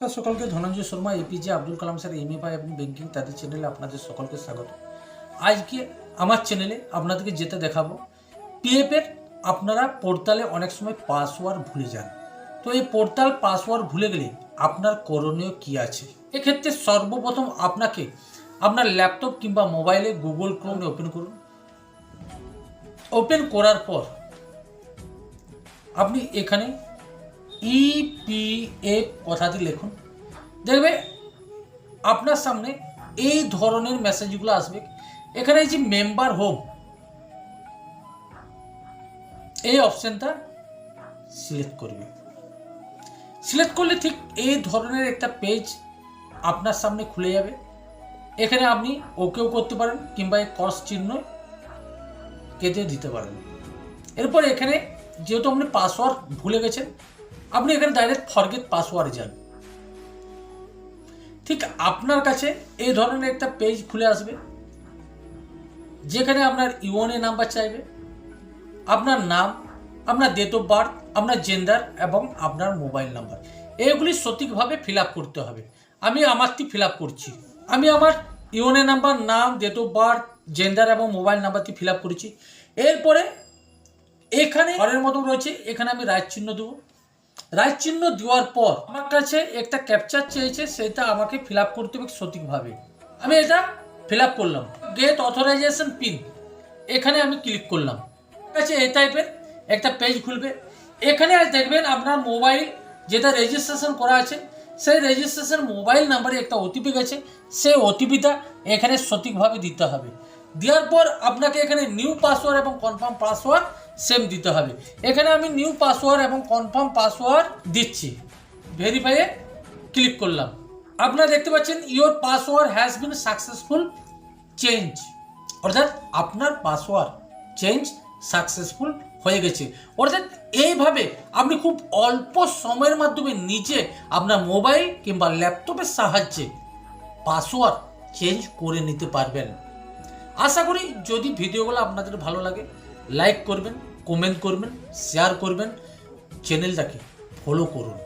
সকলকে Dhananjay Sharma APJ Abdul Kalam sir MFI এবং banking তাদের চ্যানেলে আপনাদের সকলকে স্বাগত। আজকে আমার চ্যানেলে আপনাদেরকে যেটা দেখাবো, পিএফের আপনারা পোর্টালে অনেক সময় পাসওয়ার্ড ভুলে যান। তো এই পোর্টাল পাসওয়ার্ড ভুলে গেলে আপনার করণীয় কি আছে? এক্ষেত্রে সর্বপ্রথম আপনাকে আপনার ল্যাপটপ কিংবা মোবাইলে গুগল ক্রোম ওপেন করুন। ওপেন করার পর আপনি এখানে ইপিএফ কথাটি লিখুন। দেখবে আপনার সামনে এই ধরনের মেসেজগুলো আসবে। এখানে এই যে মেম্বার হোম, এই অপশনটা সিলেক্ট করবে। সিলেক্ট করলে ঠিক এই ধরনের একটা পেজ আপনার সামনে খুলে যাবে। এখানে আপনি ওকেও করতে পারেন কিংবা এই ক্রস চিহ্ন কেটে দিতে পারেন। এরপর এখানে যেহেতু আপনি পাসওয়ার্ড ভুলে গেছেন, আপনি এখানে ডাইরেক্ট ফরগেট পাসওয়ার্ডে যান। ঠিক আপনার কাছে এই ধরনের একটা পেজ খুলে আসবে, যেখানে আপনার ইউএনএ নাম্বার চাইবে, আপনার নাম, আপনার ডেট অফ বার্থ, আপনার জেন্ডার এবং আপনার মোবাইল নাম্বার। এগুলি সঠিকভাবে ফিল আপ করতে হবে। আমি আমারটি ফিল আপ করছি। আমি আমার ইউএনএ নাম্বার, নাম, ডেট অফ বার্থ, জেন্ডার এবং মোবাইল নাম্বারটি ফিল আপ করেছি। এরপরে এখানে ঘরের মতো রয়েছে, এখানে আমি রাইট চিহ্ন দেবো। রাইট চিহ্ন দেওয়ার পর আমার কাছে একটা ক্যাপচার চেয়েছে, সেটা আমাকে ফিল আপ করতে হবে সঠিকভাবে। আমি এটা ফিল আপ করলাম। গেট অথরাইজেশন পিন, এখানে আমি ক্লিক করলাম। কাছে এই টাইপের একটা পেজ খুলবে। এখানে আজ দেখবেন আপনার মোবাইল যেটা রেজিস্ট্রেশন করা আছে, সেই রেজিস্ট্রেশন মোবাইল নাম্বারে একটা ওটিপি গেছে। সেই ওটিপিটা এখানে সঠিকভাবে দিতে হবে। দেওয়ার পর আপনাকে এখানে নিউ পাসওয়ার্ড এবং কনফার্ম পাসওয়ার্ড সেম দিতে হবে। এখানে আমি নিউ পাসওয়ার্ড এবং কনফার্ম পাসওয়ার্ড দিচ্ছি। ভেরিফাইয়ে ক্লিক করলাম। আপনারা দেখতে পাচ্ছেন your password has been successful change, অর্থাৎ আপনার পাসওয়ার্ড চেঞ্জ সাকসেসফুল হয়ে গেছে। অর্থাৎ এইভাবে আপনি খুব অল্প সময়ের মাধ্যমে নিজে আপনার মোবাইল কিংবা ল্যাপটপের সাহায্যে পাসওয়ার্ড চেঞ্জ করে নিতে পারবেন। আশা করি যদি ভিডিওগুলো আপনাদের ভালো লাগে, লাইক করবেন, কমেন্ট করবেন, শেয়ার করবেন, চ্যানেলটাকে ফলো করুন।